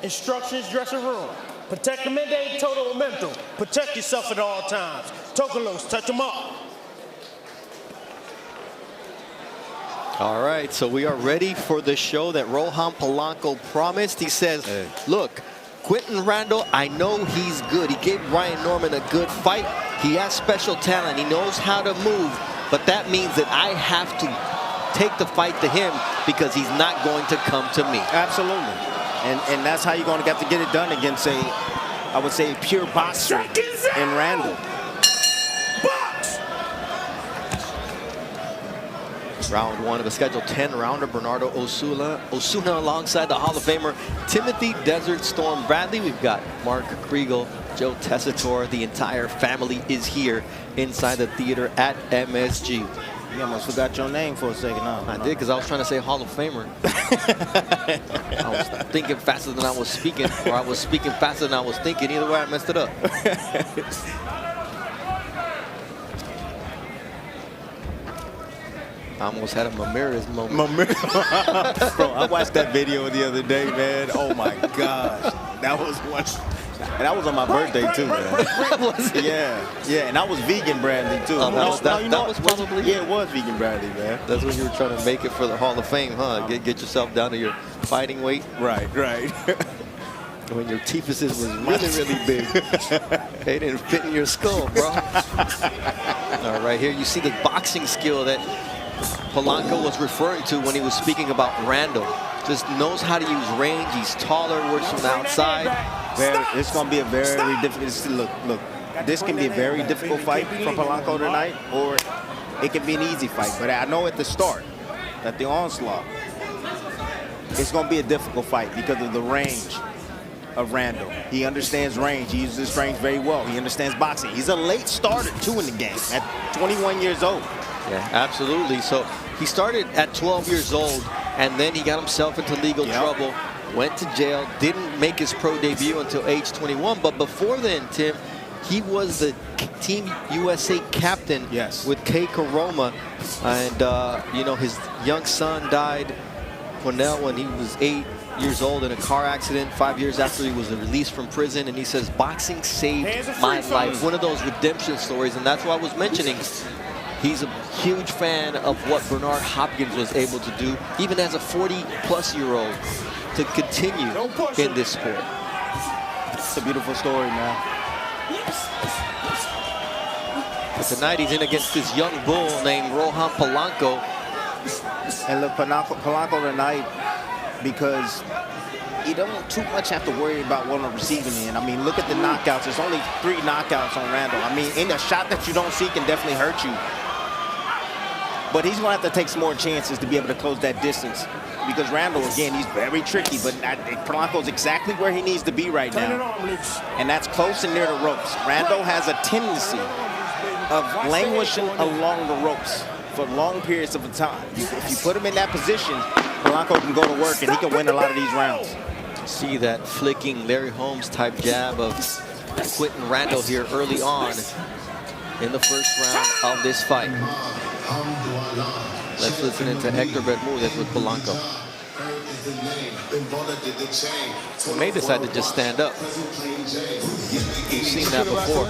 Instructions, dressing room. Protect the midday total momentum. Protect yourself at all times. Tokalos, touch them up. All right, so we are ready for the show that Rohan Polanco promised. He says, look, Quentin Randall, I know he's good. He gave Ryan Norman a good fight. He has special talent. He knows how to move. But that means that I have to take the fight to him because he's not going to come to me. Absolutely. And that's how you're going to get it done against I would say, pure boxer in Randall. Round one of a scheduled 10-rounder. Bernardo Osuna alongside the Hall of Famer Timothy Desert Storm Bradley. We've got Mark Kriegel, Joe Tessitore. The entire family is here inside the theater at MSG. You almost forgot your name for a second, huh? I did, because I was trying to say Hall of Famer. I was thinking faster than I was speaking, or I was speaking faster than I was thinking. Either way, I messed it up. I almost had a Ramirez moment. Bro, I watched that video the other day, man. Oh my gosh, that was one. And that was on my birthday too, man. Was it? Yeah, and that was vegan Bradley too. That was probably. Yeah, it was vegan Bradley, man. That's when you were trying to make it for the Hall of Fame, huh? Get yourself down to your fighting weight. Right. When your teepuses was really big. They didn't fit in your skull, bro. All right, here you see the boxing skill that Polanco was referring to when he was speaking about Randall. Just knows how to use range. He's taller, works from the outside. It's going to be a very difficult. Look. This can be a very difficult fight for Polanco tonight, or it can be an easy fight. But I know at the start, at the onslaught, it's going to be a difficult fight because of the range of Randall. He understands range. He uses his range very well. He understands boxing. He's a late starter too in the game at 21 years old. Yeah, absolutely. So he started at 12 years old, and then he got himself into legal trouble, went to jail, didn't make his pro debut until age 21. But before then, Tim, he was the Team USA captain with Kei Koroma. And, you know, his young son died, Cornell, when he was 8 years old in a car accident 5 years after he was released from prison. And he says, boxing saved my life. One of those redemption stories. And that's what I was mentioning. He's a huge fan of what Bernard Hopkins was able to do, even as a 40-plus-year-old, to continue in this sport. It's a beautiful story, man. But tonight he's in against this young bull named Rohan Polanco. And look, Polanco tonight, because he don't too much have to worry about what on the receiving end. I mean, look at the knockouts. There's only 3 knockouts on Randall. I mean, in a shot that you don't see can definitely hurt you. But he's going to have to take some more chances to be able to close that distance. Because Randall, again, he's very tricky, but Polanco's exactly where he needs to be right now. And that's close and near the ropes. Randall has a tendency of languishing along the ropes for long periods of time. If you put him in that position, Polanco can go to work and he can win a lot of these rounds. See that flicking Larry Holmes type jab of Quentin Randall here early on in the first round of this fight. Let's listen into Hector Bermudez with Polanco. He may decide to just stand up. You've seen that before.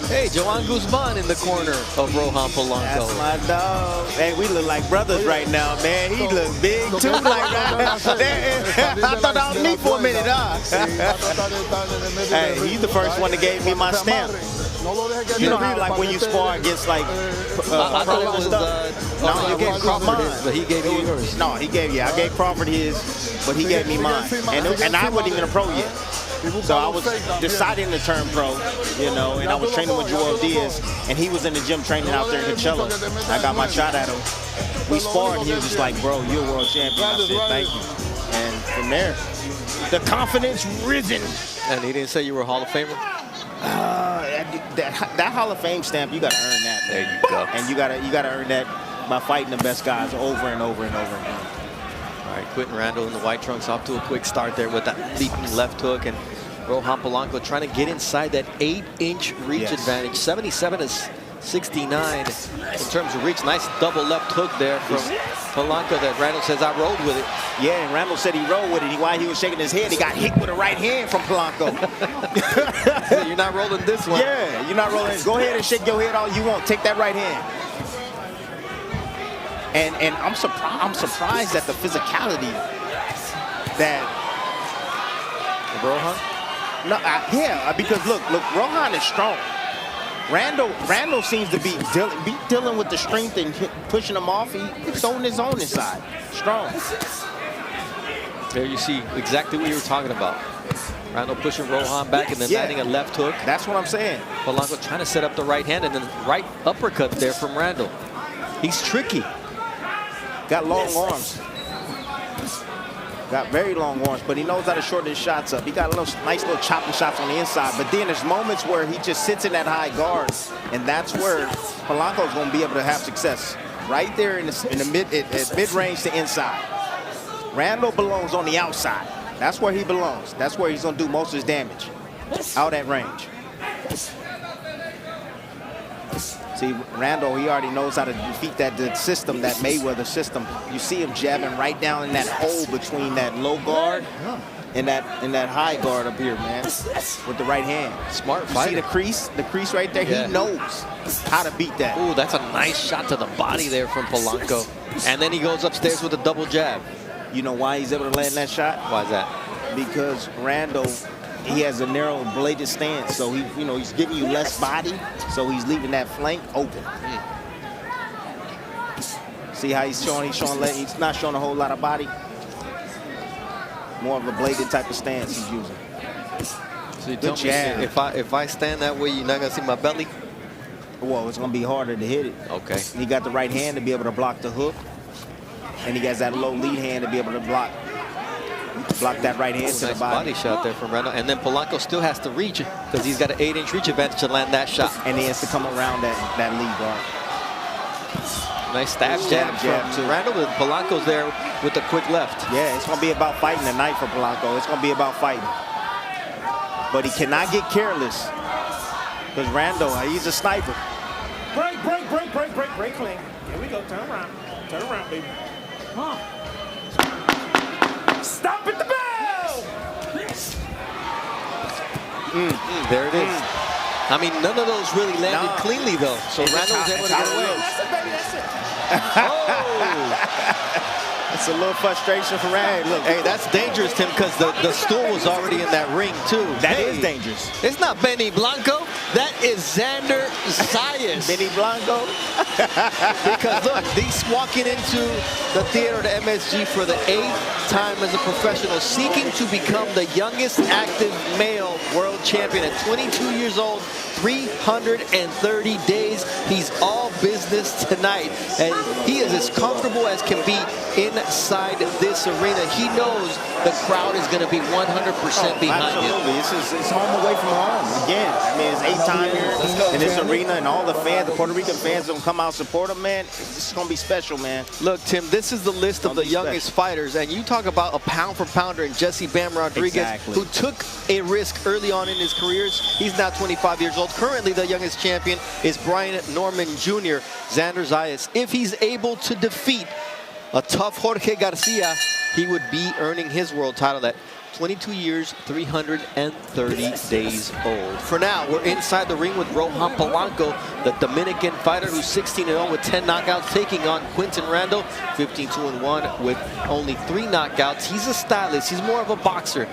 Hey, Joan Guzman in the corner of Rohan Polanco. That's my dog. Hey, we look like brothers right now, man. He look big too. I thought that was me for a minute, huh? Hey, he's the first one that gave me my stamp. You know how, like, when you spar against, like, I thought it was, no, you gave Crawford his, but he gave you yours. No, he gave, I gave Crawford his, but he gave me mine. And I wasn't even a pro yet. So I was deciding to turn pro, you know, and I was training with Joel Diaz, and he was in the gym training out there in Coachella. I got my shot at him. We sparred, and he was just like, bro, you're a world champion. I said, thank you. And from there, the confidence risen. And he didn't say you were a Hall of Famer? That Hall of Fame stamp, you got to earn that. There you go. And you got to earn that by fighting the best guys over and over and over again. All right, Quentin Randall in the white trunks off to a quick start there with that leaping left hook, and Rohan Polanco trying to get inside that 8-inch reach advantage. 77 to 69 in terms of reach. Nice double left hook there from Polanco that Randall says I rolled with it. Yeah, and Randall said he rolled with it. While he was shaking his head, he got hit with a right hand from Polanco. So you're not rolling this one. Yeah, you're not rolling. Go ahead and shake your head all you want. Take that right hand. And I'm surprised at the physicality that Rohan? No, because look, Rohan is strong. Randall seems to be dealing with the strength and pushing him off. He's throwing his own inside. Strong. There you see exactly what you were talking about. Randall pushing Rohan back and then landing a left hook. That's what I'm saying. Polanco trying to set up the right hand and then right uppercut there from Randall. He's tricky. Got long arms. Got very long arms, but he knows how to shorten his shots up. He got nice little chopping shots on the inside, but then there's moments where he just sits in that high guard, and that's where Polanco's going to be able to have success. Right there in the mid-range to inside. Randall belongs on the outside. That's where he belongs. That's where he's going to do most of his damage, out at range. See, Randall, he already knows how to defeat that system, that Mayweather system. You see him jabbing right down in that hole between that low guard and that high guard up here, man, with the right hand. Smart fighter. See the crease right there? Yeah. He knows how to beat that. Ooh, that's a nice shot to the body there from Polanco. And then he goes upstairs with a double jab. You know why he's able to land that shot? Why is that? Because Randall, he has a narrow bladed stance, so he's giving you less body, so he's leaving that flank open. See how he's not showing a whole lot of body. More of a bladed type of stance he's using. So you tell me if I stand that way, you're not gonna see my belly? Well, it's gonna be harder to hit it. Okay. He got the right hand to be able to block the hook, and he has that low lead hand to be able to block that right hand to the body. Shot there from Randall. And then Polanco still has to reach because he's got an 8-inch reach advantage to land that shot. And he has to come around that lead guard. Nice stab jab from Randall, with Polanco's there with the quick left. Yeah, it's going to be about fighting tonight for Polanco. It's going to be about fighting. But he cannot get careless because Randall, he's a sniper. Break clean. Here we go, turn around, baby. Come on. Stop at the bell! There it is. I mean, none of those really landed cleanly, though. So Randall was able to get away. That's it, baby, that's it. Oh! It's a little frustration for Randall. Look, Hey, that's dangerous, Tim, because the stool was already in that ring, too. That is dangerous. It's not Benny Blanco. That is Xander Zayas. Benny Blanco. Because look, he's walking into the theater of the MSG for the 8th time as a professional, seeking to become the youngest active male world champion at 22 years old, 330 days. He's all business tonight, and he is as comfortable as can be inside this arena. He knows the crowd is going to be 100% behind him. Absolutely. It's home away from home. Again, I mean, it's 8th time here in this arena, and all the fans, the Puerto Rican fans, don't come out and support him, man. It's going to be special, man. Look, Tim, this is the list of the youngest fighters, and you talk about a pound for pounder in Jesse Bam Rodriguez, who took a risk early on in his careers. He's now 25 years old. Currently, the youngest champion is Brian Norman Jr., Xander Zayas. If he's able to defeat a tough Jorge Garcia, he would be earning his world title at 22 years, 330 days old. For now, we're inside the ring with Rohan Polanco, the Dominican fighter who's 16-0 with 10 knockouts, taking on Quinton Randall, 15-2-1 with only 3 knockouts. He's a stylist. He's more of a boxer.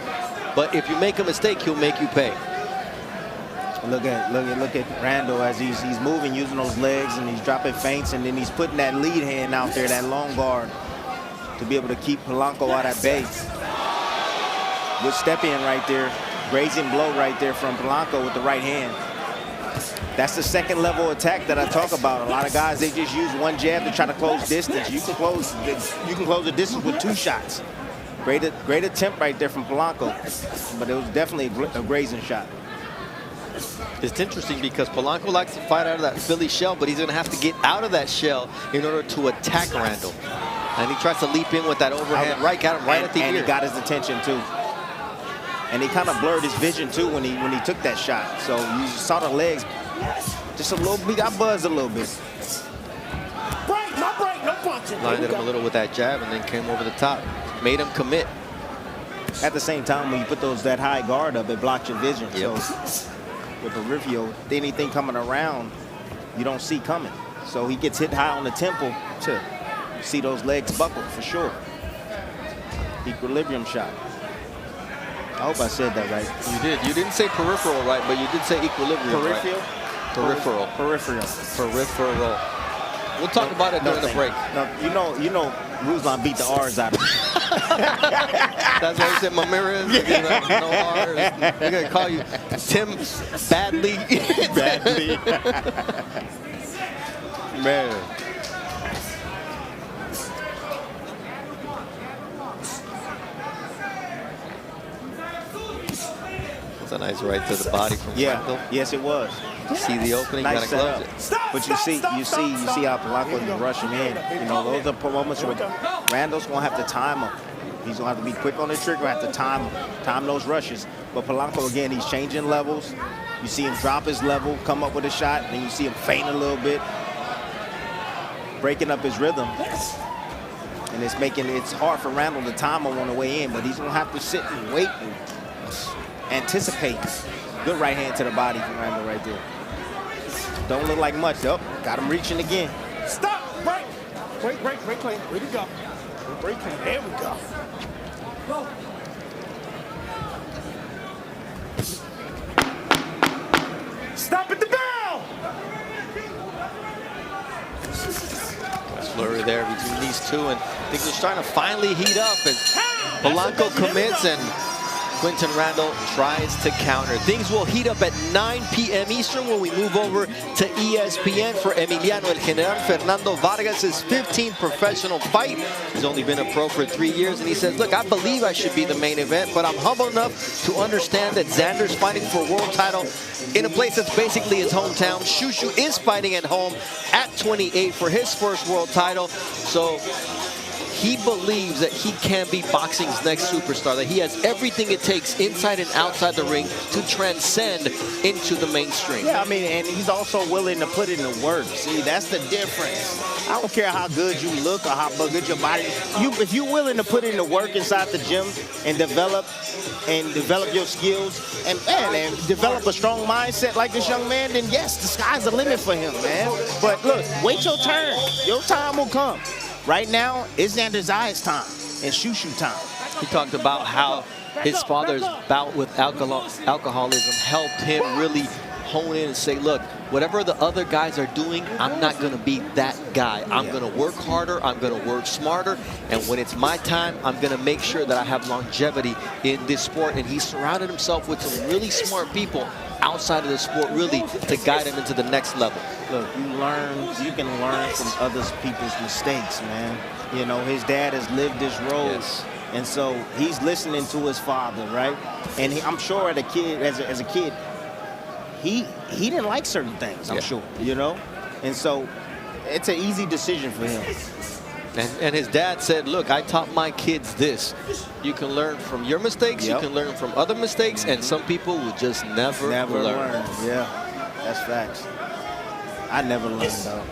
But if you make a mistake, he'll make you pay. Look at Randall as he's moving, using those legs, and he's dropping feints, and then he's putting that lead hand out there, that long guard, to be able to keep Polanco out at bay. Good step in right there, grazing blow right there from Polanco with the right hand. That's the second level attack that I talk about. A lot of guys, they just use one jab to try to close distance. You can close the distance with 2 shots. Great attempt right there from Polanco, but it was definitely a grazing shot. It's interesting because Polanco likes to fight out of that Philly shell, but he's going to have to get out of that shell in order to attack Randall. And he tries to leap in with that overhand right, got him right at the ear. And he got his attention too. And he kind of blurred his vision too when he took that shot. So you saw the legs Just a little, he got buzzed a little bit. Break, no punching. Blinded him a little with that jab and then came over the top. Made him commit. At the same time, when you put that high guard up, it blocks your vision. Yep. So with peripheral, anything coming around, you don't see coming. So he gets hit high on the temple to see those legs buckle for sure. Equilibrium shot. I hope I said that right. You did. You didn't say peripheral right, but you did say equilibrium. Peripheral? Right. Peripheral. Peripheral. Peripheral. We'll talk about it during the break. No, you know, Ruslan beat the R's out of him. That's why he said my mirror is. No R's. They're gonna call you Tim Badly. Badly. Man. It's a nice right to the body from Randall. Yes, it was. You see the opening, Nice gotta close it. But you see how Polanco is rushing in. You know, those are moments where Randall's gonna have to time him. He's gonna have to be quick on the trigger, have to time those rushes. But Polanco, again, he's changing levels. You see him drop his level, come up with a shot, and then you see him feint a little bit, breaking up his rhythm. And it's hard for Randall to time him on the way in, but he's gonna have to sit and wait and anticipate. Good right hand to the body from Randall right there. Don't look like much. Oh, got him reaching again. Stop, break. Break clean. Where'd it go? Break clean, there we go. Stop at the bell! Nice flurry there between these two, and things are starting to finally heat up as Polanco commits and Quinton Randall tries to counter. Things will heat up at 9 p.m. Eastern when we move over to ESPN for Emiliano El General Fernando Vargas' 15th professional fight. He's only been a pro for 3 years, and he says, look, I believe I should be the main event, but I'm humble enough to understand that Xander's fighting for a world title in a place that's basically his hometown. Shushu is fighting at home at 28 for his first world title. So he believes that he can be boxing's next superstar, that he has everything it takes inside and outside the ring to transcend into the mainstream. Yeah, I mean, and he's also willing to put in the work. See, that's the difference. I don't care how good you look or how good your body is. If you're willing to put in the work inside the gym and develop your skills and develop a strong mindset like this young man, then yes, the sky's the limit for him, man. But look, wait your turn. Your time will come. Right now, it's Xander Zaya's time and Shushu time. He talked about how his father's bout with alcoholism helped him really hone in and say, look, whatever the other guys are doing, I'm not going to be that guy. I'm going to work harder. I'm going to work smarter. And when it's my time, I'm going to make sure that I have longevity in this sport. And he surrounded himself with some really smart people outside of the sport, really, to guide him into the next level. Look, you can learn from other people's mistakes, man. You know, his dad has lived this road. Yes. And so he's listening to his father, right? And I'm sure as a kid, he didn't like certain things, I'm sure, you know? And so it's an easy decision for him. And his dad said, look, I taught my kids this. You can learn from your mistakes, you can learn from other mistakes, and some people will just never learn. Yeah, that's facts. I never learned, though.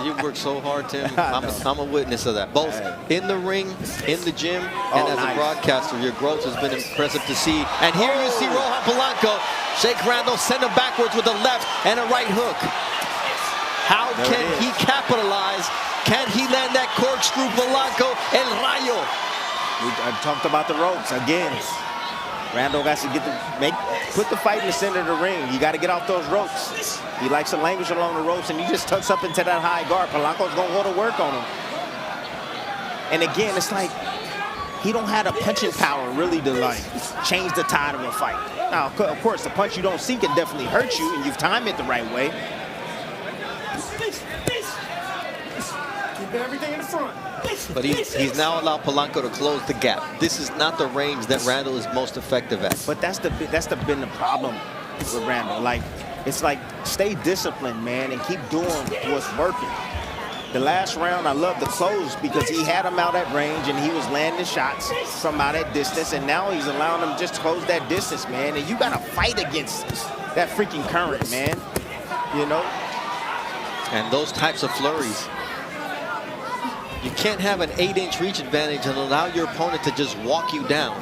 You've worked so hard, Tim. I'm a witness of that. Both in the ring, in the gym, and as a broadcaster, your growth has been impressive to see. And here you see Rohan Polanco shake Randall, send him backwards with a left and a right hook. How can he capitalize? Can he land that corkscrew, Polanco, El Rayo? I talked about the ropes again. Randall got to put the fight in the center of the ring. You got to get off those ropes. He likes to languish along the ropes, and he just tucks up into that high guard. Polanco's going to go to work on him. And again, it's like he don't have the punching power really to like change the tide of a fight. Now, of course, the punch you don't see can definitely hurt you, and you've timed it the right way. Keep everything in the front. But he's now allowed Polanco to close the gap. This is not the range that Randall is most effective at. But that's been the problem with Randall. Like, it's like, stay disciplined, man, and keep doing what's working. The last round, I love the close because he had him out at range and he was landing shots from out at distance, and now he's allowing him just to close that distance, man. And you got to fight against this. that freaking current, man. You know? And those types of flurries. You can't have an 8-inch reach advantage and allow your opponent to just walk you down.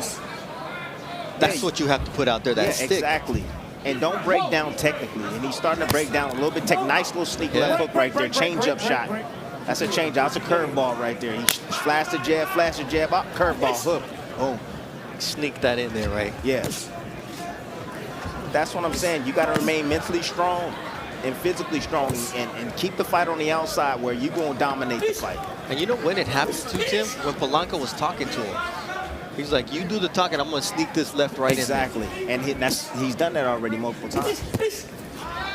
That's what you have to put out there, that stick. Exactly. And don't break down technically. And he's starting to break down a little bit. Nice little sneak left hook right there. Change-up shot. That's a change. That's a curveball right there. He flashed the jab, up, curveball, hook. Boom. Sneak that in there, right? Yes. That's what I'm saying. You got to remain mentally strong and physically strong and keep the fight on the outside where you're going to dominate the fight. And you know when it happened to Tim? When Polanco was talking to him. He's like, you do the talking, I'm going to sneak this left right exactly. in there. And he's done that already multiple times.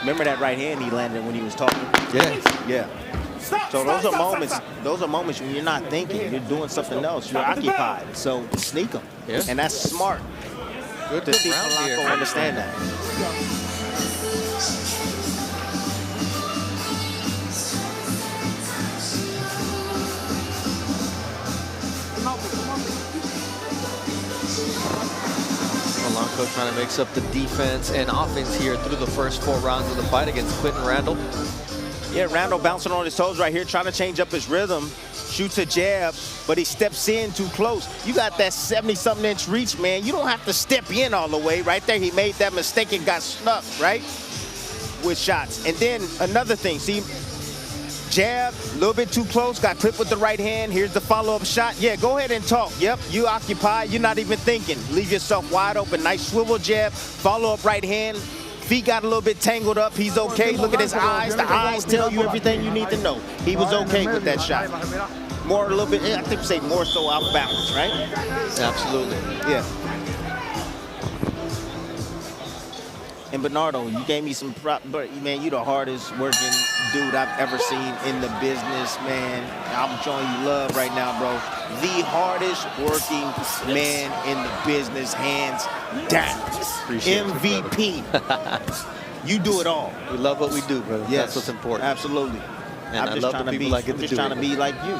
Remember that right hand he landed when he was talking? Yeah. Yeah. So those are moments when you're not thinking, you're doing something else, you're occupied. So sneak them. Yeah. And that's smart. Good to see round here. Polanco understand that. Polanco trying to mix up the defense and offense here through the first 4 rounds of the fight against Quinton Randall. Yeah, Randall bouncing on his toes right here, trying to change up his rhythm. Shoots a jab, but he steps in too close. You got that 70-something inch reach, man. You don't have to step in all the way. Right there, he made that mistake and got stuck, right? With shots. And then another thing, see, jab, a little bit too close, got clipped with the right hand. Here's the follow-up shot. Yeah, go ahead and talk. Yep, you occupy, you're not even thinking. Leave yourself wide open. Nice swivel jab, follow-up right hand. Feet got a little bit tangled up. He's okay. Look at his eyes. The eyes tell you everything you need to know. He was okay with that shot. More a little bit, I think say more so out of balance, right? Absolutely. Yeah. And Bernardo, you gave me some prop, but man, you the hardest working dude I've ever seen in the business, man. I'm showing you love right now, bro. The hardest working man in the business, hands down. Appreciate MVP. You do it all. We love what we do, brother. Yes, that's what's important. Absolutely. And I love the people I get to do it. I'm just trying to be like you.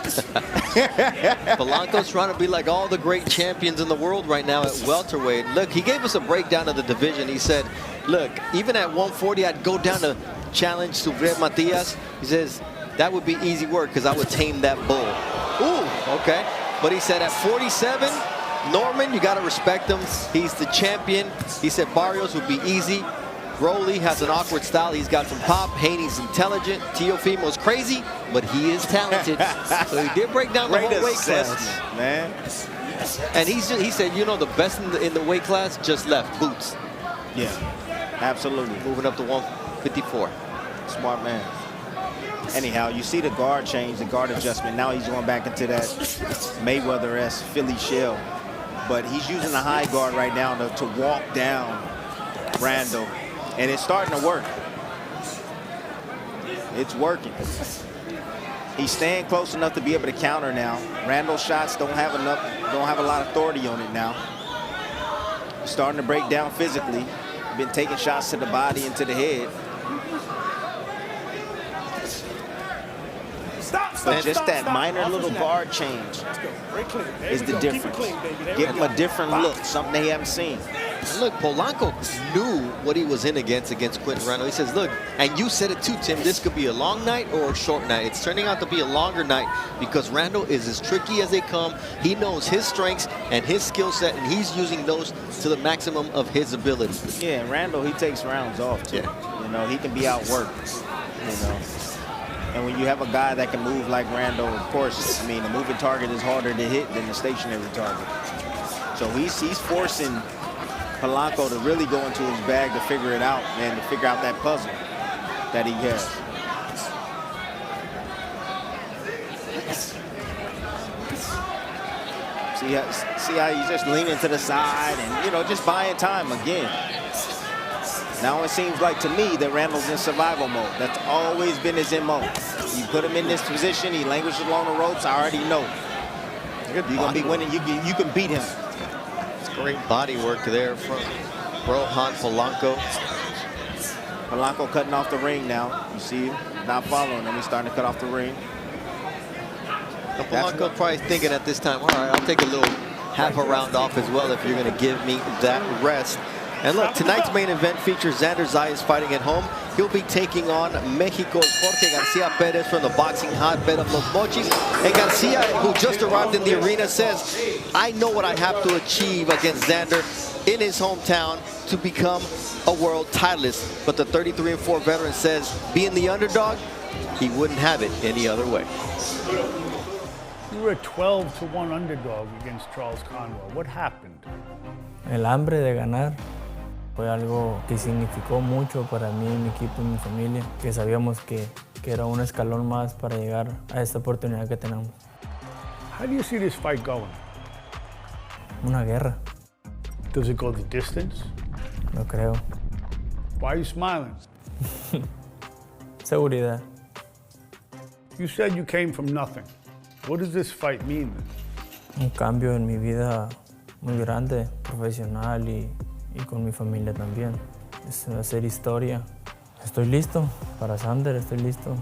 Polanco's trying to be like all the great champions in the world right now at welterweight. Look, he gave us a breakdown of the division. He said, look, even at 140, I'd go down to challenge Suvret Matias. He says, that would be easy work because I would tame that bull. Ooh, okay. But he said at 47, Norman, you got to respect him. He's the champion. He said Barrios would be easy. Broly has an awkward style he's got from Pop. Haney's intelligent. Teofimo's crazy, but he is talented. So he did break down the whole weight class, man. And he said, you know, the best in the weight class just left. Boots. Yeah, absolutely. Moving up to 154. Smart man. Anyhow, you see the guard change, the guard adjustment. Now he's going back into that Mayweather-esque Philly shell. But he's using the high guard right now to walk down Randall. And it's starting to work. It's working. He's staying close enough to be able to counter now. Randall's shots don't have a lot of authority on it now. He's starting to break down physically. Been taking shots to the body and to the head. But just that minor little guard change is the difference. Give him a different look, something they haven't seen. Look, Polanco knew what he was in against Quinton Randall. He says, look, and you said it too, Tim, this could be a long night or a short night. It's turning out to be a longer night because Randall is as tricky as they come. He knows his strengths and his skill set, and he's using those to the maximum of his ability. Yeah, and Randall, he takes rounds off, too. Yeah. You know, he can be outworked, you know. And when you have a guy that can move like Randall, of course, I mean, the moving target is harder to hit than the stationary target. So he's forcing Polanco to really go into his bag to figure it out, man, to figure out that puzzle that he has. See how he's just leaning to the side and, you know, just buying time again. Now it seems like to me that Randall's in survival mode. That's always been his MO. You put him in this position, he languishes along the ropes, I already know. You're going to be winning, you can beat him. Great body work there from Rohan Polanco. Polanco cutting off the ring now. You see him not following him. He's starting to cut off the ring. Now Polanco probably thinking at this time, all right, I'll take a little half a round off as well if you're going to give me that rest. And look, tonight's main event features Xander Zayas fighting at home. He'll be taking on Mexico's Jorge Garcia Perez from the boxing hotbed of Los Mochis. And Garcia, who just arrived in the arena, says, I know what I have to achieve against Xander in his hometown to become a world titleist. But the 33-4 veteran says, being the underdog, he wouldn't have it any other way. You were a 12-1 underdog against Charles Conwell. What happened? El hambre de ganar fue algo que significó mucho para mí, mi equipo y mi familia, que sabíamos que era un escalón más para llegar a esta oportunidad que tenemos. How do you see this fight going? Una guerra. Does it go the distance? No creo. Why are you smiling? Seguridad. You said you came from nothing. What does this fight mean? Un cambio en mi vida muy grande, profesional y con mi familia también. Es hacer historia. Estoy listo para Xander, estoy listo.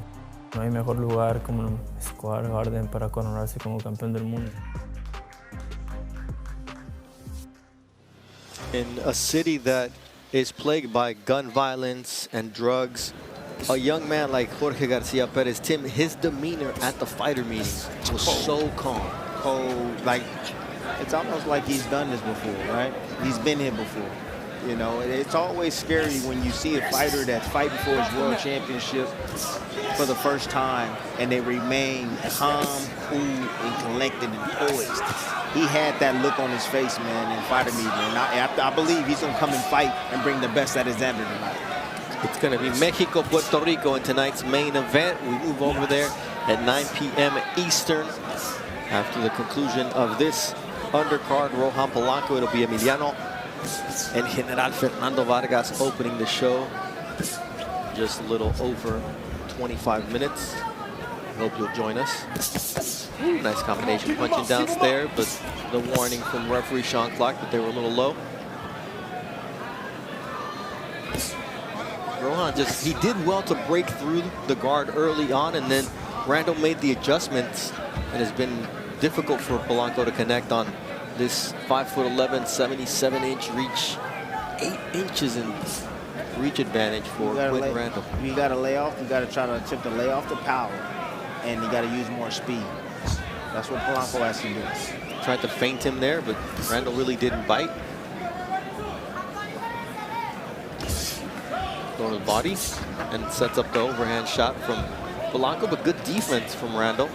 No hay mejor lugar como el Square Garden para coronarse como campeón del mundo. In a city that is plagued by gun violence and drugs, a young man like Jorge Garcia Perez, Tim, his demeanor at the fighter meetings was so calm. Cold, like, it's almost like he's done this before, right? He's been here before. You know, it's always scary when you see a fighter that's fighting for his world championship for the first time and they remain calm, cool, and collected and poised. He had that look on his face, man, in fighter meeting. And I believe he's going to come and fight and bring the best out of Xander tonight. It's going to be Mexico, Puerto Rico in tonight's main event. We move over there at 9 p.m. Eastern. After the conclusion of this undercard, Rohan Polanco, it'll be Emiliano and General Fernando Vargas opening the show. Just a little over 25 minutes. Hope you'll join us. Ooh, nice combination punching downstairs, but the warning from referee Sean Clark that they were a little low. Rohan he did well to break through the guard early on, and then Randall made the adjustments, and it's been difficult for Polanco to connect on this 5'11", 77-inch reach, 8 inches in reach advantage for Quentin Randall. You got to lay off. You got to try to attempt to lay off the power, and you got to use more speed. That's what Polanco has to do. Tried to feint him there, but Randall really didn't bite. Going to the body and sets up the overhand shot from Polanco, but good defense from Randall.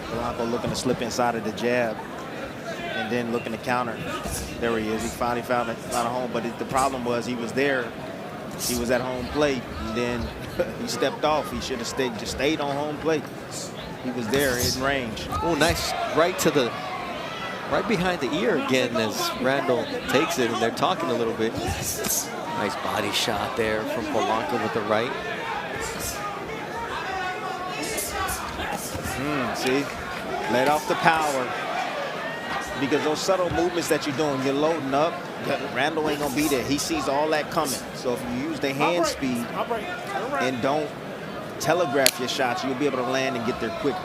Polanco looking to slip inside of the jab and then looking to counter. There he is. He finally found a home, but the problem was he was there. He was at home plate, and then he stepped off. He should have stayed on home plate. He was there in range. Oh, nice right behind the ear again as Randall takes it, and they're talking a little bit. Nice body shot there from Polanco with the right. See, let off the power. Because those subtle movements that you're doing, you're loading up. Randall ain't gonna be there. He sees all that coming. So if you use the hand speed and don't telegraph your shots, you'll be able to land and get there quicker.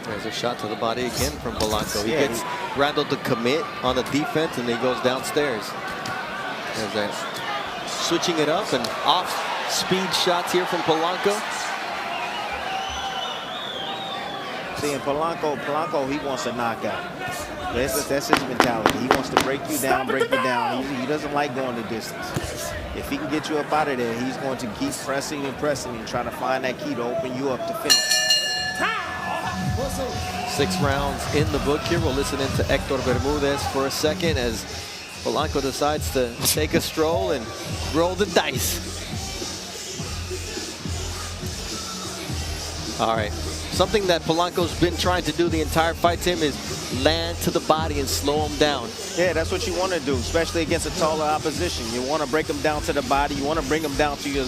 There's a shot to the body again from Polanco. He gets Randall to commit on the defense, and then he goes downstairs. There's that. Switching it up and off-speed shots here from Polanco. See, and Polanco, he wants a knockout. That's his mentality. He wants to break you down, He doesn't like going the distance. If he can get you up out of there, he's going to keep pressing and pressing and try to find that key to open you up to finish. 6 rounds in the book here. We'll listen into Hector Bermudez for a second as Polanco decides to take a stroll and roll the dice. All right. Something that Polanco's been trying to do the entire fight, Tim, is land to the body and slow him down. Yeah, that's what you want to do, especially against a taller opposition. You want to break him down to the body. You want to bring him down to your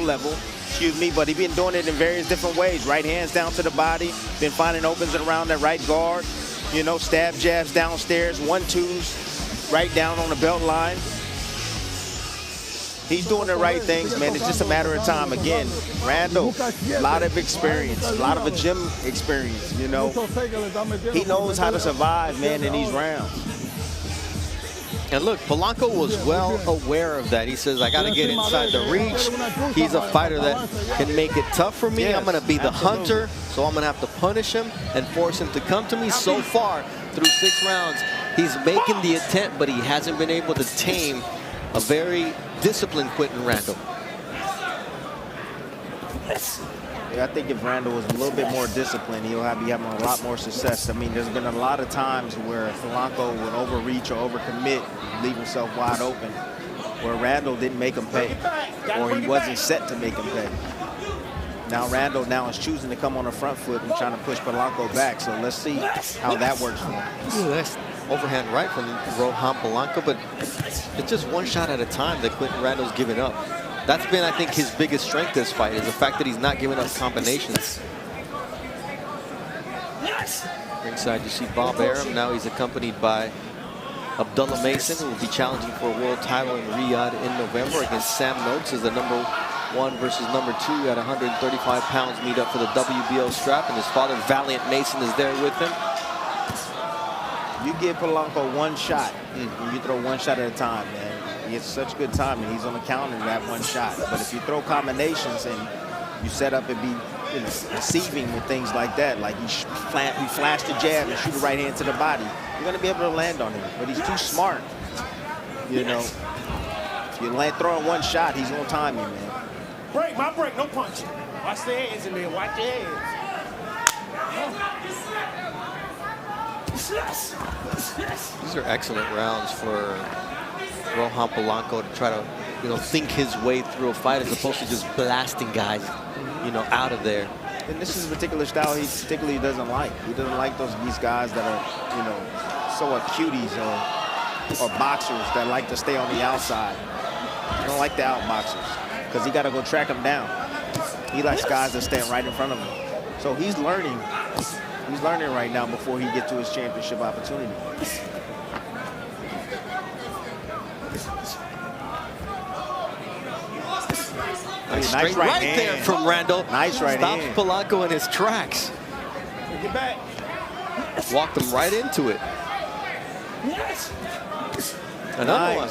level. Excuse me, but he's been doing it in various different ways. Right hands down to the body, been finding opens around that right guard. You know, stab jabs downstairs, 1-2s, right down on the belt line. He's doing the right things, man. It's just a matter of time. Again, Randall, a lot of experience, a lot of a gym experience, you know. He knows how to survive, man, in these rounds. And look, Polanco was well aware of that. He says, I got to get inside the reach. He's a fighter that can make it tough for me. I'm going to be the hunter, so I'm going to have to punish him and force him to come to me. So far, through 6 rounds, he's making the attempt, but he hasn't been able to tame a very disciplined Quinton Randall. Yeah, I think if Randall was a little bit more disciplined, he'll be having a lot more success. I mean, there's been a lot of times where Polanco would overreach or overcommit, leave himself wide open, where Randall didn't make him pay, or he wasn't set to make him pay. Now Randall is choosing to come on the front foot and trying to push Polanco back. So let's see how that works for him. Ooh, that's overhand right from Rohan Polanco, but it's just one shot at a time that Quinton Randall's giving up. That's been, I think, his biggest strength this fight, is the fact that he's not giving up combinations. Ringside, you see Bob Arum. Now he's accompanied by Abdullah Mason, who will be challenging for a world title in Riyadh in November against Sam Noakes as the #1 versus #2 at 135 pounds meet up for the WBO strap, and his father, Valiant Mason, is there with him. You give Polanco one shot, and you throw one shot at a time, man. He has such good timing. He's on the counter that one shot. But if you throw combinations and you set up and be deceiving with things like that, like he flashed the jab and shoot a right hand to the body, you're going to be able to land on him. But he's too smart. You know, if you throwing one shot, he's going to time you, man. Break, my break, no punching. Watch the hands in there, watch your hands. These are excellent rounds for Rohan Polanco to try to, think his way through a fight as opposed to just blasting guys, out of there. And this is a particular style he particularly doesn't like. He doesn't like these guys that are, so cuties or boxers that like to stay on the outside. He don't like the outboxers because he got to go track them down. He likes guys that stand right in front of him. So he's learning. He's learning right now before he gets to his championship opportunity. Nice right there from Randall. Nice right Stops hand. Polanco in his tracks. Get back. Walked him right into it. Another one.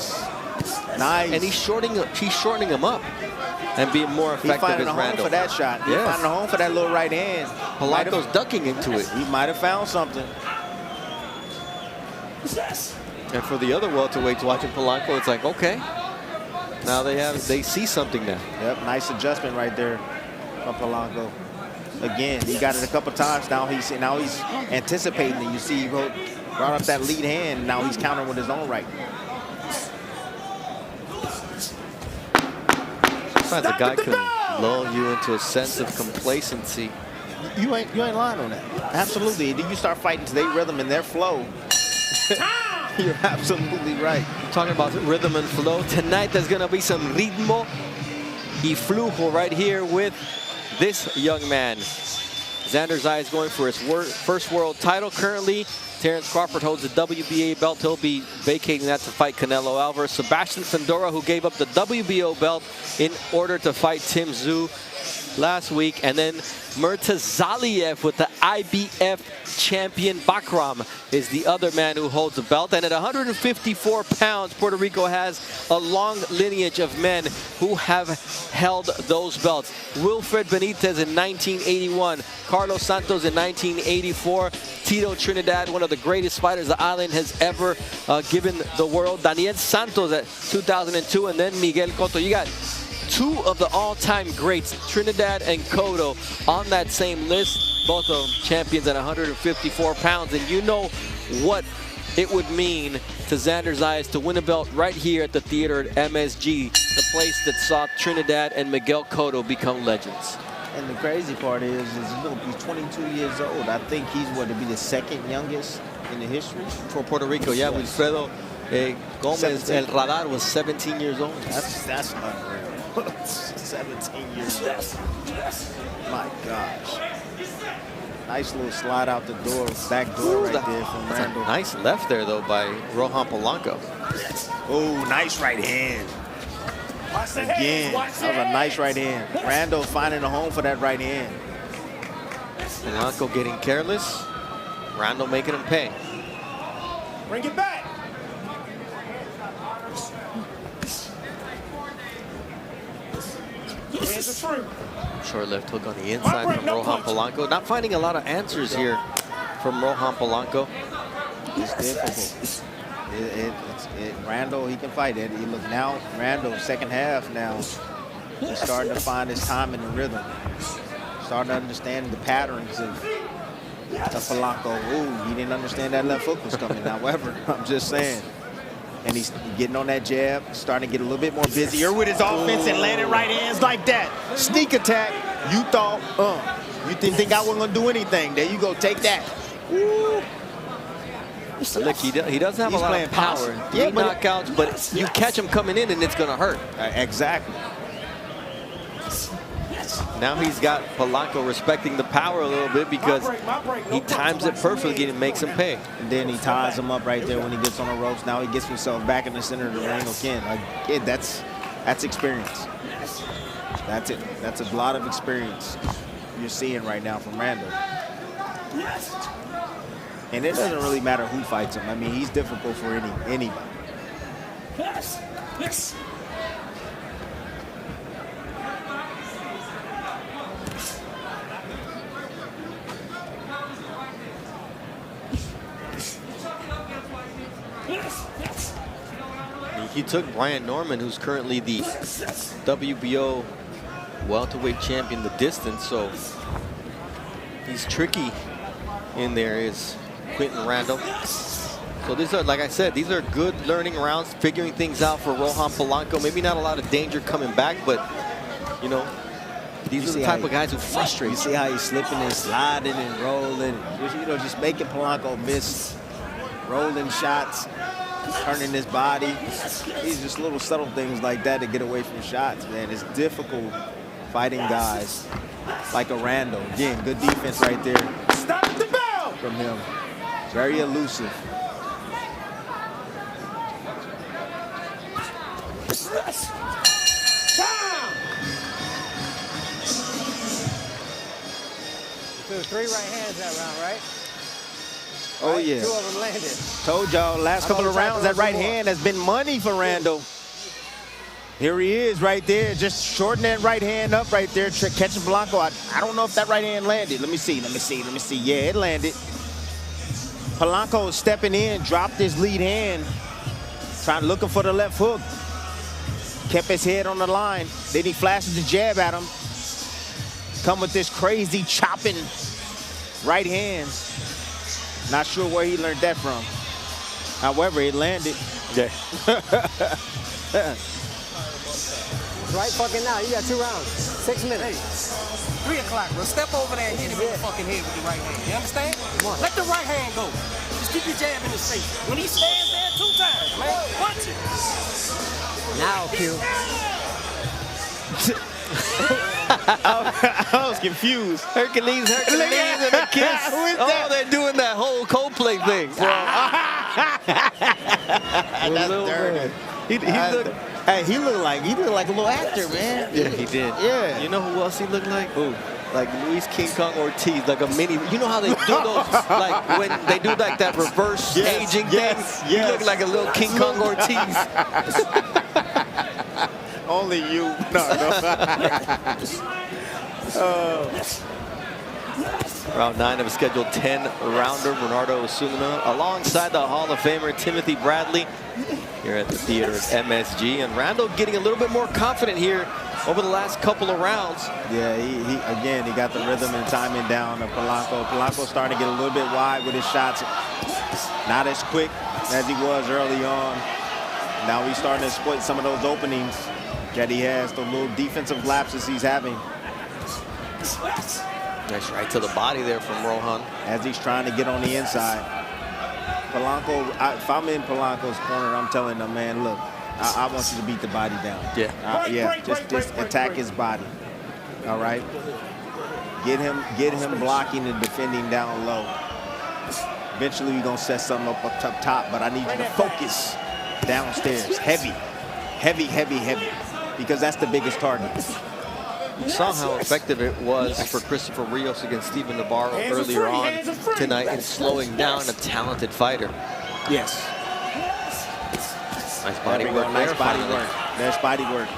Nice. And he's shortening him up and being more effective He's finding as a home Randall. for that shot. He's finding a home for that little right hand. Polanco's ducking into it. He might have found something. And for the other welterweights watching Polanco, it's like, okay, now they see something now. Yep, nice adjustment right there from Polanco. Again, he got it a couple times. Now he's anticipating it. You see, he brought up that lead hand. Now he's countering with his own right. Sometimes a guy can lull you into a sense of complacency. You ain't lying on that. Absolutely. Then you start fighting to their rhythm and their flow. You're absolutely right. Talking about rhythm and flow, tonight there's going to be some ritmo y flujo right here with this young man. Xander Zayas going for his first world title. Currently, Terrence Crawford holds the WBA belt. He'll be vacating that to fight Canelo Alvarez. Sebastian Fundora, who gave up the WBO belt in order to fight Tim Tszyu last week. And then Murtazaliev with the IBF champion. Bakram is the other man who holds the belt. And at 154 pounds, Puerto Rico has a long lineage of men who have held those belts. Wilfred Benitez in 1981, Carlos Santos in 1984, Tito Trinidad, one of the greatest fighters the island has ever given the world, Daniel Santos at 2002, and then Miguel Cotto. You got two of the all-time greats, Trinidad and Cotto, on that same list. Both of them champions at 154 pounds. And you know what it would mean to Xander Zayas to win a belt right here at the theater at MSG, the place that saw Trinidad and Miguel Cotto become legends. And the crazy part is he's 22 years old. I think he's to be the second youngest in the history. For Puerto Rico, yeah, Wilfredo Gomez 17. El Radar was 17 years old. That's unreal. 17 years old. My gosh. Nice little slide out the door, back door right there from Randall. Nice left there, though, by Rohan Polanco. Oh, nice right hand. Again, that was a nice right hand. Randall finding a home for that right hand. Polanco getting careless. Randall making him pay. Bring it back. Hands are free. Short left hook on the inside from Rohan Polanco. Not finding a lot of answers here from Rohan Polanco. It's difficult. Randall, he can fight it. You look now, Randall, second half now, is starting to find his time in the rhythm. Starting to understand the patterns of Polanco. Ooh, he didn't understand that left hook was coming. However, I'm just saying. And he's getting on that jab, starting to get a little bit more busier with his offense and landing right hands like that. Sneak attack. You thought, you didn't think I wasn't going to do anything. There you go, take that. Woo. Look, he does have a lot of power. Three knockouts, but you catch him coming in and it's going to hurt. Exactly. Now he's got Polanco respecting the power a little bit because he times it perfectly and makes him pay. And then he ties him up right there when he gets on the ropes. Now he gets himself back in the center of the ring again. Like, that's experience. That's it. That's a lot of experience you're seeing right now from Randall. And it doesn't really matter who fights him. I mean, he's difficult for anybody. He took Brian Norman, who's currently the WBO welterweight champion, the distance, so he's tricky in there is Quinton Randall. So these are, like I said, these are good learning rounds, figuring things out for Rohan Polanco. Maybe not a lot of danger coming back, but, you know, these are the type of guys who frustrate. You see how he's slipping and sliding and rolling. You know, just making Polanco miss rolling shots, turning his body. These just little subtle things like that to get away from shots, man. It's difficult fighting guys like a Randall. Again, good defense right there. Stop the bell from him. Very elusive. Time. So 3 right hands that round, right? Oh, right? yeah. 2 of them landed. Told y'all last couple of rounds, that right hand has been money for Randall. Here he is right there, just shorting that right hand up right there, catching Polanco. I don't know if that right hand landed. Let me see. Yeah, it landed. Polanco stepping in, dropped his lead hand, looking for the left hook. Kept his head on the line. Then he flashes the jab at him. Come with this crazy chopping right hand. Not sure where he learned that from. However, it landed. Yeah. Right fucking now, you got 2 rounds, 6 minutes. 3 o'clock, bro. Step over there and hit him in the fucking head with the right hand. You understand? Let the right hand go. Just keep your jab in his face. When he stands there 2 times, man, watch it. Now, Q. I was confused. Hercules and a kiss. Oh, they're doing that whole Coldplay thing. That's dirty. He looked like a little actor, man. Yeah, he did. Yeah. You know who else he looked like? Who? Like Luis King Kong Ortiz, like a mini. You know how they do those, like when they do like that reverse aging thing? He looked like a little King Kong Ortiz. Only you. No. Round 9 of a scheduled 10-rounder. Bernardo Osuna alongside the Hall of Famer Timothy Bradley here at the theater at MSG. And Randall getting a little bit more confident here over the last couple of rounds. Yeah, he got the rhythm and timing down of Polanco. Polanco's starting to get a little bit wide with his shots. Not as quick as he was early on. Now he's starting to exploit some of those openings that he has, the little defensive lapses he's having. Nice right to the body there from Rohan. As he's trying to get on the inside. Polanco, if I'm in Polanco's corner, I'm telling him, man, look, I want you to beat the body down. Yeah. Just attack his body. All right? Get him blocking and defending down low. Eventually, we're going to set something up top, but I need you to focus downstairs. Heavy. because that's the biggest target. You saw how effective it was for Christopher Rios against Stephen Navarro earlier on tonight in slowing down a talented fighter. Yes. Nice body work there. Nice body work. There's body work.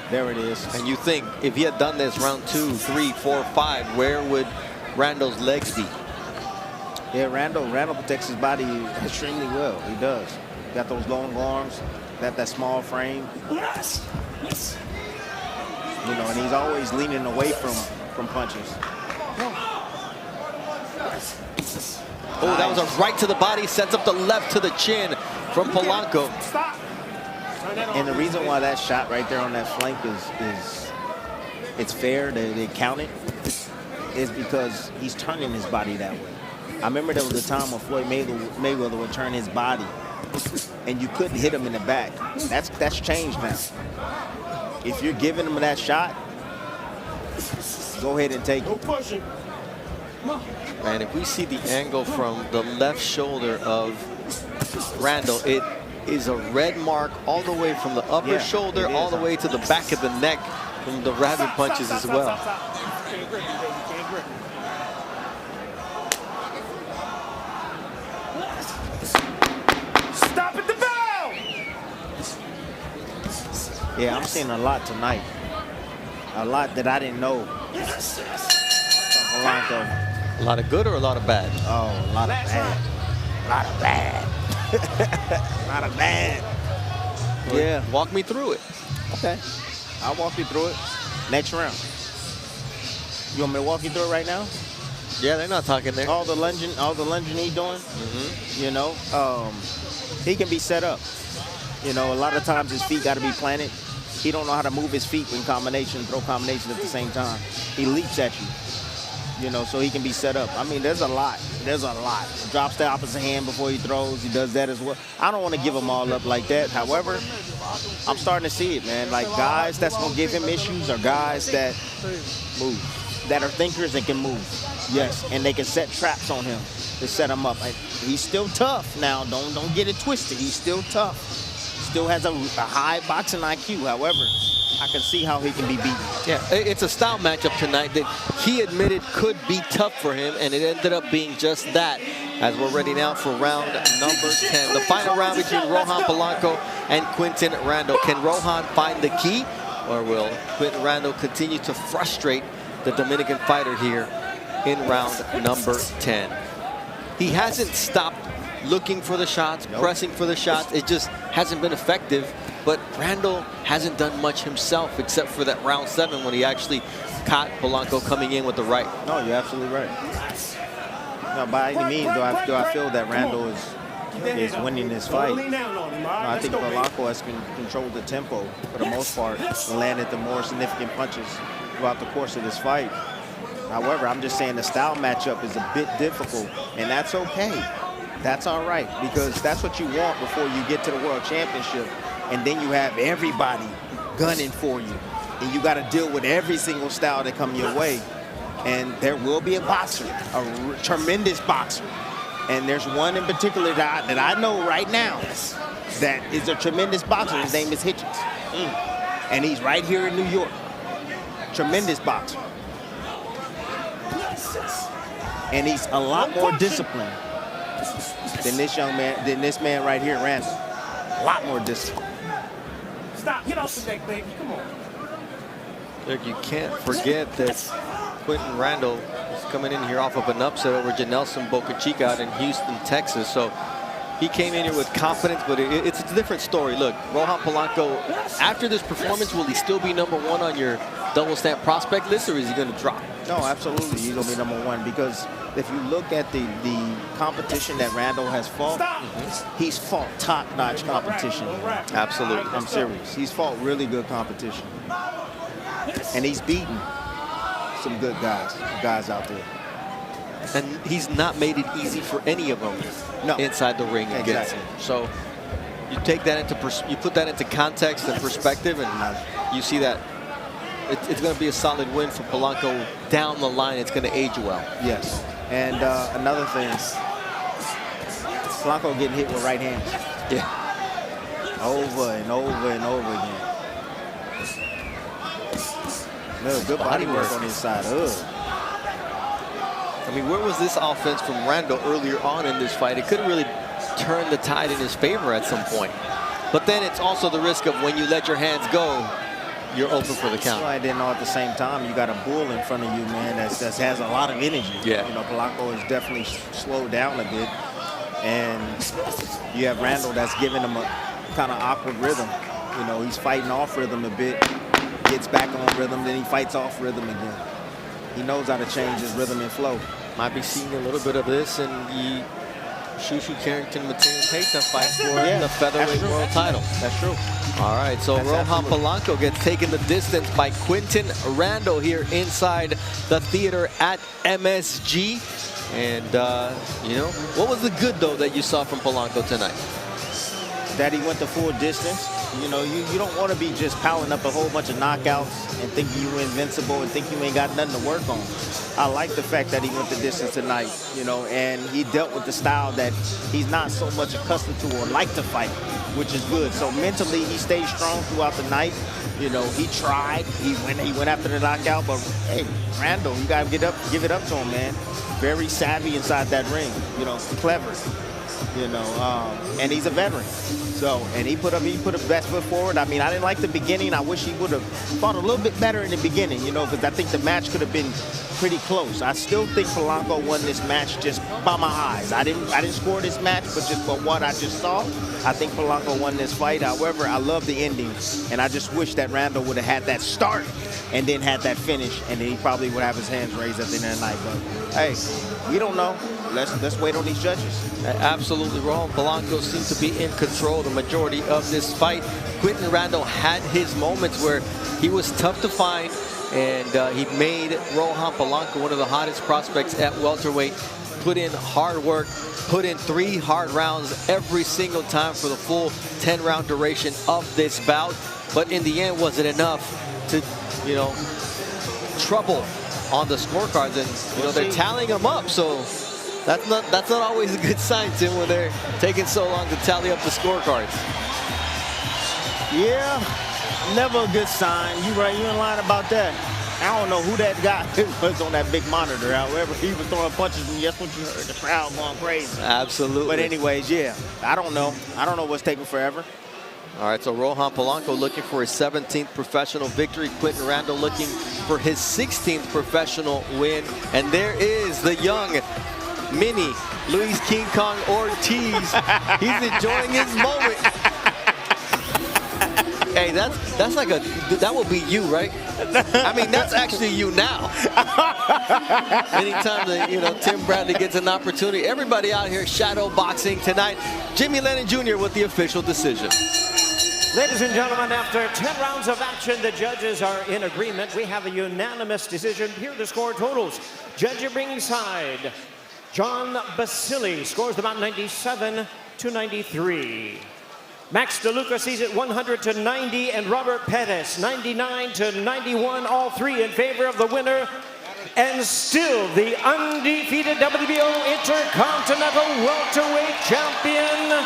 There it is. And you think if he had done this round 2, 3, 4, 5, where would Randall's legs be? Yeah, Randall protects his body extremely well. He does. Got those long arms, got that small frame. You know, and he's always leaning away from punches. Oh, that was a right to the body, sets up the left to the chin from Polanco. And the reason why that shot right there on that flank is it's fair that they count it is because he's turning his body that way. I remember there was a time when Floyd Mayweather would turn his body and you couldn't hit him in the back. That's changed now. If you're giving him that shot, go ahead and take it. And if we see the angle from the left shoulder of Randall, it is a red mark all the way from the upper shoulder all the way to the back of the neck from the rabbit punches as well. Stop at the bell! Yeah, I'm seeing a lot tonight. A lot that I didn't know. Polanco. A lot of good or a lot of bad? Oh, a lot of bad. A lot of bad. A lot of bad. Yeah. Walk me through it. Okay. I'll walk you through it. Next round. You want me to walk you through it right now? Yeah, they're not talking there. All the lunging he's doing, you know, he can be set up. You know, a lot of times his feet got to be planted. He don't know how to move his feet in combination, throw combinations at the same time. He leaps at you, you know, so he can be set up. I mean, there's a lot. There's a lot. Drops the opposite hand before he throws. He does that as well. I don't want to give them all up like that. However, I'm starting to see it, man. Like, guys that's going to give him issues are guys that move, that are thinkers and can move. Yes, and they can set traps on him to set him up. He's still tough now. Don't get it twisted. He's still tough. Still has a high boxing IQ. However, I can see how he can be beaten. Yeah, it's a style matchup tonight that he admitted could be tough for him, and it ended up being just that as we're ready now for round number 10. The final round between Rohan Polanco and Quinton Randall. Can Rohan find the key, or will Quinton Randall continue to frustrate the Dominican fighter here in round number 10? He hasn't stopped looking for the shots, pressing for the shots. It just hasn't been effective. But Randall hasn't done much himself except for that round 7 when he actually caught Polanco coming in with the right. No, you're absolutely right. No, by any means do I feel that Randall is winning this fight. No, I think Polanco has controlled the tempo for the most part and landed the more significant punches throughout the course of this fight. However, I'm just saying the style matchup is a bit difficult, and that's okay. That's all right, because that's what you want before you get to the World Championship. And then you have everybody gunning for you. And you got to deal with every single style that come your way. And there will be a boxer, a tremendous boxer. And there's one in particular that I know right now that is a tremendous boxer. His name is Hitchens. And he's right here in New York. Tremendous boxer. And he's a lot more disciplined than this young man, than this man right here, Randall. A lot more discipline. Stop, get off the deck, baby, come on. Look, you can't forget that Quinton Randall is coming in here off of an upset over Janelson Boca Chica out in Houston, Texas. So he came in here with confidence, but it's a different story. Look, Rohan Polanco, after this performance, will he still be #1 on your double stamp prospect list, or is he going to drop? No, absolutely, he's going to be #1 because if you look at the competition that Randall has fought, he's fought top-notch competition. Absolutely. I'm serious. He's fought really good competition. And he's beaten some good guys out there. And he's not made it easy for any of them inside the ring against him. So you take that into you put that into context and perspective, and you see that it's going to be a solid win for Polanco down the line. It's going to age well. Yes. And another thing, Polanco getting hit with right hands. Yeah. Over and over and over again. No, good body work on his side. Ugh. I mean, where was this offense from Randall earlier on in this fight? It could have really turned the tide in his favor at some point. But then it's also the risk of when you let your hands go, you're open for the count. Well, I didn't know at the same time you got a bull in front of you, man, that has a lot of energy. Yeah. You know, Polanco has definitely slowed down a bit. And you have Randall that's giving him a kind of awkward rhythm. You know, he's fighting off rhythm a bit, gets back on rhythm, then he fights off rhythm again. He knows how to change his rhythm and flow. Might be seeing a little bit of this in the Shushu Carrington-Matthias Payta fight for the featherweight world title. That's true. All right, so Rohan Polanco gets taken the distance by Quinton Randall here inside the theater at MSG. And, you know, what was the good, though, that you saw from Polanco tonight? That he went the full distance. You know, you don't want to be just piling up a whole bunch of knockouts and thinking you're invincible and think you ain't got nothing to work on. I like the fact that he went the distance tonight, you know, and he dealt with the style that he's not so much accustomed to or like to fight, which is good. So mentally, he stayed strong throughout the night. You know, he tried. He went after the knockout, but hey, Randall, you gotta give it up to him, man. Very savvy inside that ring. You know, clever. You know, and he's a veteran. So, and he put his best foot forward. I mean, I didn't like the beginning. I wish he would have fought a little bit better in the beginning, you know, because I think the match could have been pretty close. I still think Polanco won this match just by my eyes. I didn't score this match, but just for what I just saw, I think Polanco won this fight. However, I love the ending, and I just wish that Randall would have had that start and then had that finish, and then he probably would have his hands raised at the end of the night. But hey, we don't know. Let's wait on these judges. Absolutely wrong. Polanco seemed to be in control the majority of this fight. Quinton Randall had his moments where he was tough to find, and he made Rohan Polanco one of the hottest prospects at welterweight. Put in hard work, put in 3 hard rounds every single time for the full 10-round duration of this bout. But in the end, was it enough to, you know, trouble on the scorecards? And, you know, they're tallying them up, so that's not always a good sign, Tim, when they're taking so long to tally up the scorecards. Yeah, never a good sign. You right, you in line about that. I don't know who that guy was on that big monitor. However, he was throwing punches, and that's what you heard, the crowd going crazy. Absolutely. But anyways, yeah, I don't know. I don't know what's taking forever. All right, so Rohan Polanco looking for his 17th professional victory. Quinton Randall looking for his 16th professional win. And there is the young mini Luis King Kong Ortiz. He's enjoying his moment. Hey, that's like that will be you, right? I mean, that's actually you now. Anytime that, you know, Tim Bradley gets an opportunity, everybody out here shadow boxing tonight. Jimmy Lennon Jr. with the official decision. Ladies and gentlemen, after 10 rounds of action, the judges are in agreement. We have a unanimous decision. Here are the score totals. Judge at ringside, John Basili scores the bout 97 to 93. Max DeLuca sees it 100 to 90, and Robert Pettis 99 to 91. All three in favor of the winner, and still the undefeated WBO Intercontinental Welterweight Champion,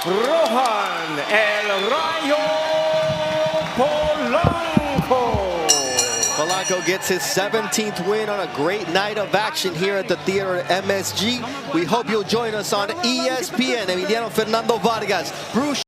Rohan El Rayo Polanco. Polanco gets his 17th win on a great night of action here at the theater at MSG. We hope you'll join us on ESPN. Emiliano Fernando Vargas, Bruce